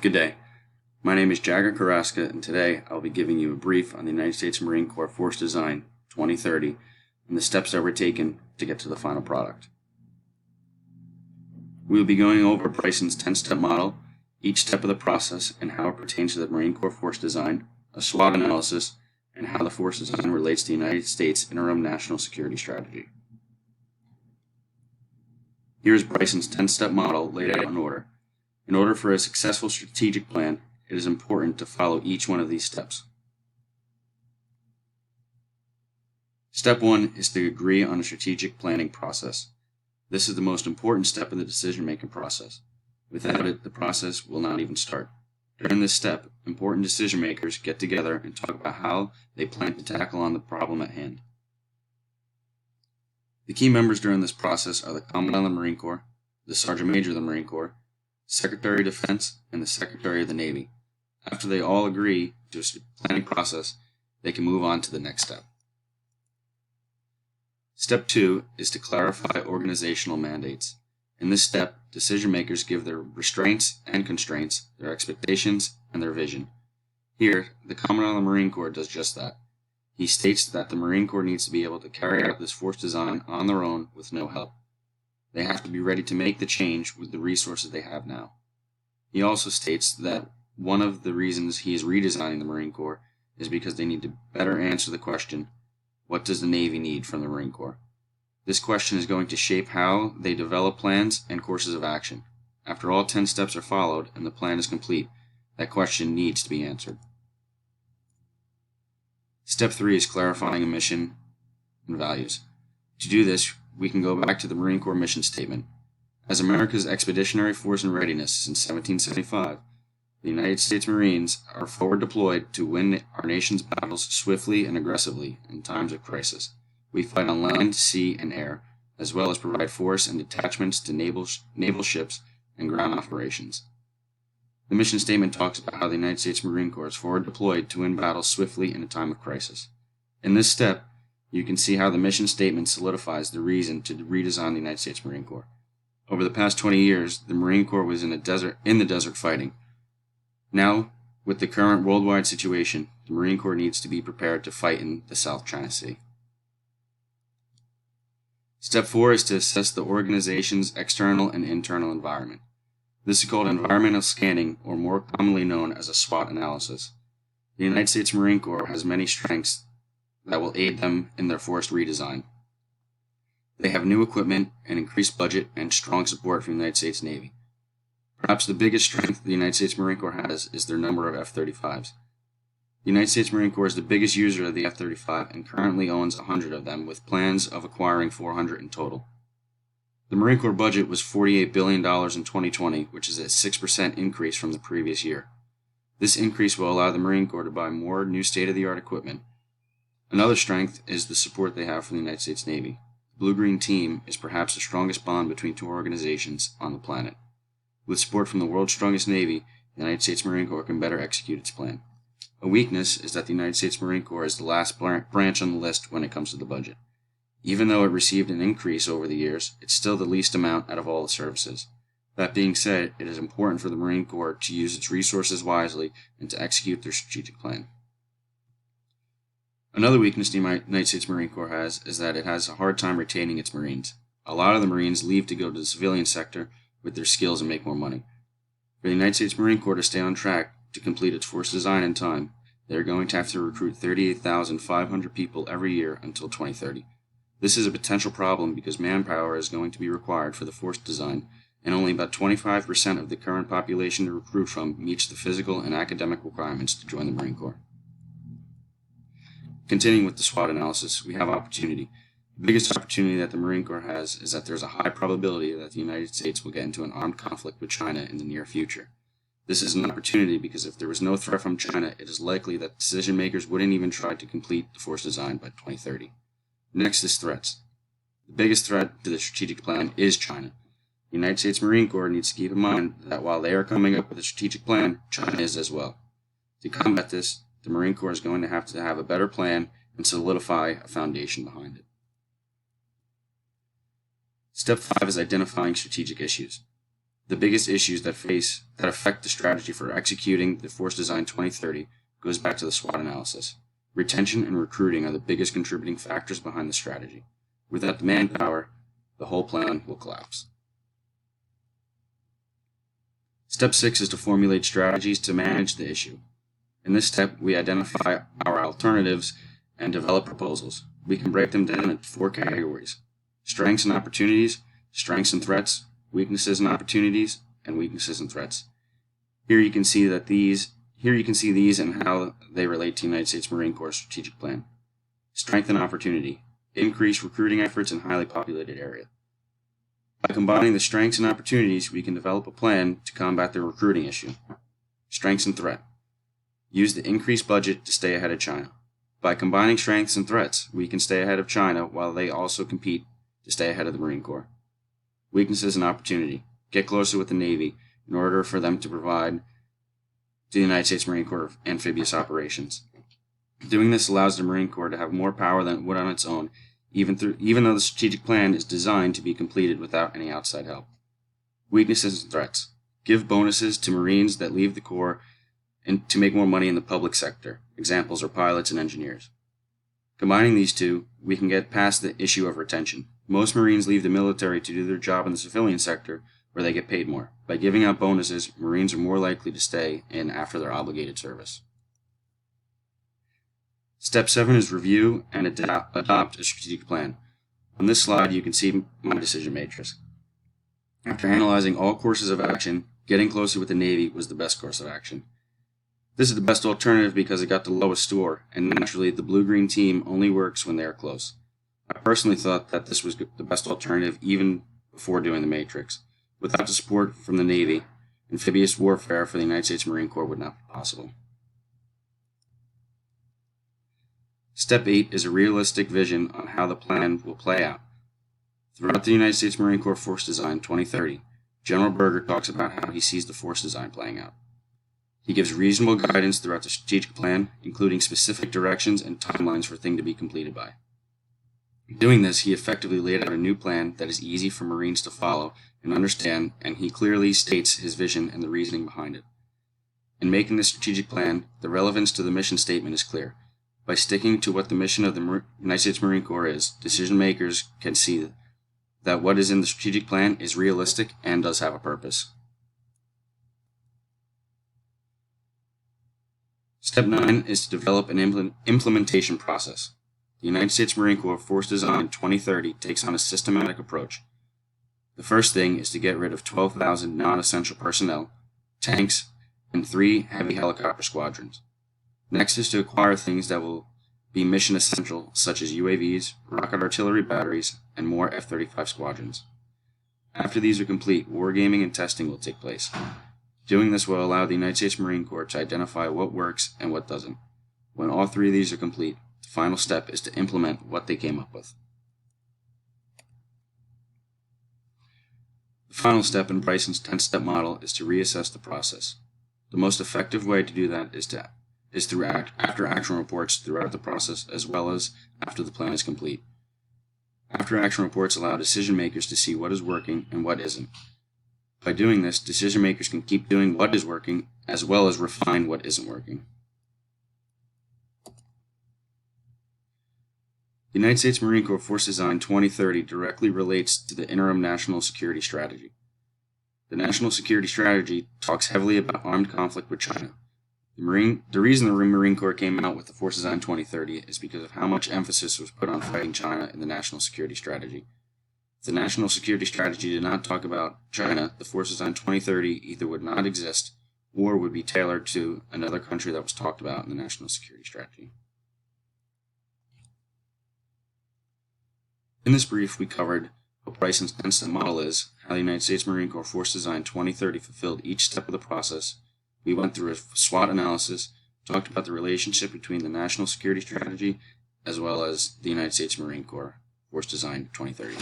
Good day. My name is Jagger Carrasca, and today I'll be giving you a brief on the United States Marine Corps Force Design 2030 and the steps that were taken to get to the final product. We will be going over Bryson's 10-step model, each step of the process and how it pertains to the Marine Corps Force Design, a SWOT analysis, and how the Force Design relates to the United States Interim National Security Strategy. Here is Bryson's 10-step model laid out in order. In order for a successful strategic plan, it is important to follow each one of these steps. Step 1 is to agree on a strategic planning process. This is the most important step in the decision-making process. Without it, the process will not even start. During this step, important decision-makers get together and talk about how they plan to tackle on the problem at hand. The key members during this process are the Commandant of the Marine Corps, the Sergeant Major of the Marine Corps, Secretary of Defense, and the Secretary of the Navy. After they all agree to a planning process, they can move on to the next step. Step 2 is to clarify organizational mandates. In this step, decision makers give their restraints and constraints, their expectations, and their vision. Here, the Commandant of the Marine Corps does just that. He states that the Marine Corps needs to be able to carry out this force design on their own with no help. They have to be ready to make the change with the resources they have now. He also states that one of the reasons he is redesigning the Marine Corps is because they need to better answer the question, what does the Navy need from the Marine Corps? This question is going to shape how they develop plans and courses of action. After all 10 steps are followed and the plan is complete, that question needs to be answered. Step 3 is clarifying a mission and values. To do this, we can go back to the Marine Corps mission statement. As America's expeditionary force in readiness since 1775, the United States Marines are forward deployed to win our nation's battles swiftly and aggressively in times of crisis. We fight on land, sea, and air, as well as provide force and detachments to naval ships and ground operations. The mission statement talks about how the United States Marine Corps is forward deployed to win battles swiftly in a time of crisis. In this step, you can see how the mission statement solidifies the reason to redesign the United States Marine Corps. Over the past 20 years, the Marine Corps was in the desert fighting. Now, with the current worldwide situation, the Marine Corps needs to be prepared to fight in the South China Sea. Step 4 is to assess the organization's external and internal environment. This is called environmental scanning, or more commonly known as a SWOT analysis. The United States Marine Corps has many strengths that will aid them in their forced redesign. They have new equipment, an increased budget, and strong support from the United States Navy. Perhaps the biggest strength the United States Marine Corps has is their number of F-35s. The United States Marine Corps is the biggest user of the F-35 and currently owns 100 of them, with plans of acquiring 400 in total. The Marine Corps budget was $48 billion in 2020, which is a 6% increase from the previous year. This increase will allow the Marine Corps to buy more new state-of-the-art equipment. Another strength is the support they have from the United States Navy. The Blue-Green Team is perhaps the strongest bond between two organizations on the planet. With support from the world's strongest Navy, the United States Marine Corps can better execute its plan. A weakness is that the United States Marine Corps is the last branch on the list when it comes to the budget. Even though it received an increase over the years, it's still the least amount out of all the services. That being said, it is important for the Marine Corps to use its resources wisely and to execute their strategic plan. Another weakness the United States Marine Corps has is that it has a hard time retaining its Marines. A lot of the Marines leave to go to the civilian sector with their skills and make more money. For the United States Marine Corps to stay on track to complete its force design in time, they are going to have to recruit 38,500 people every year until 2030. This is a potential problem because manpower is going to be required for the force design, and only about 25% of the current population to recruit from meets the physical and academic requirements to join the Marine Corps. Continuing with the SWOT analysis, we have opportunity. The biggest opportunity that the Marine Corps has is that there's a high probability that the United States will get into an armed conflict with China in the near future. This is an opportunity because if there was no threat from China, it is likely that decision makers wouldn't even try to complete the force design by 2030. Next is threats. The biggest threat to the strategic plan is China. The United States Marine Corps needs to keep in mind that while they are coming up with a strategic plan, China is as well. To combat this, the Marine Corps is going to have a better plan and solidify a foundation behind it. Step 5 is identifying strategic issues. the biggest issues that affect the strategy for executing the Force Design 2030 goes back to the SWOT analysis. Retention and recruiting are the biggest contributing factors behind the strategy. Without the manpower, the whole plan will collapse. Step 6 is to formulate strategies to manage the issue. In this step, we identify our alternatives and develop proposals. We can break them down into 4 categories: strengths and opportunities, strengths and threats, weaknesses and opportunities, and weaknesses and threats. Here you can see these and how they relate to United States Marine Corps strategic plan. Strength and opportunity: increase recruiting efforts in highly populated area. By combining the strengths and opportunities, we can develop a plan to combat the recruiting issue. Strengths and threat: use the increased budget to stay ahead of China. By combining strengths and threats, we can stay ahead of China while they also compete to stay ahead of the Marine Corps. Weaknesses and opportunity: get closer with the Navy in order for them to provide to the United States Marine Corps amphibious operations. Doing this allows the Marine Corps to have more power than it would on its own, even though the strategic plan is designed to be completed without any outside help. Weaknesses and threats: give bonuses to Marines that leave the Corps and to make more money in the public sector. Examples are pilots and engineers. Combining these two, we can get past the issue of retention. Most Marines leave the military to do their job in the civilian sector, where they get paid more. By giving out bonuses, Marines are more likely to stay in after their obligated service. Step 7 is review and adopt a strategic plan. On this slide, you can see my decision matrix. After analyzing all courses of action, getting closer with the Navy was the best course of action. This is the best alternative because it got the lowest score, and naturally the blue-green team only works when they are close. I personally thought that this was the best alternative even before doing the matrix. Without the support from the Navy, amphibious warfare for the United States Marine Corps would not be possible. Step 8 is a realistic vision on how the plan will play out. Throughout the United States Marine Corps Force Design 2030, General Berger talks about how he sees the force design playing out. He gives reasonable guidance throughout the strategic plan, including specific directions and timelines for things to be completed by. In doing this, he effectively laid out a new plan that is easy for Marines to follow and understand, and he clearly states his vision and the reasoning behind it. In making this strategic plan, the relevance to the mission statement is clear. By sticking to what the mission of the United States Marine Corps is, decision makers can see that what is in the strategic plan is realistic and does have a purpose. Step 9 is to develop an implementation process. The United States Marine Corps Force Design 2030 takes on a systematic approach. The first thing is to get rid of 12,000 non-essential personnel, tanks, and 3 heavy helicopter squadrons. Next is to acquire things that will be mission essential, such as UAVs, rocket artillery batteries, and more F-35 squadrons. After these are complete, wargaming and testing will take place. Doing this will allow the United States Marine Corps to identify what works and what doesn't. When all 3 of these are complete, the final step is to implement what they came up with. The final step in Bryson's 10-step model is to reassess the process. The most effective way to do that is through after-action reports throughout the process, as well as after the plan is complete. After-action reports allow decision makers to see what is working and what isn't. By doing this, decision makers can keep doing what is working, as well as refine what isn't working. The United States Marine Corps Force Design 2030 directly relates to the interim national security strategy. The national security strategy talks heavily about armed conflict with China. The reason the Marine Corps came out with the Force Design 2030 is because of how much emphasis was put on fighting China in the national security strategy. If the national security strategy did not talk about China, the Force Design 2030 either would not exist or would be tailored to another country that was talked about in the national security strategy. In this brief, we covered what Bryson's 10-step model is, how the United States Marine Corps Force Design 2030 fulfilled each step of the process. We went through a SWOT analysis, talked about the relationship between the national security strategy as well as the United States Marine Corps Force Design 2030.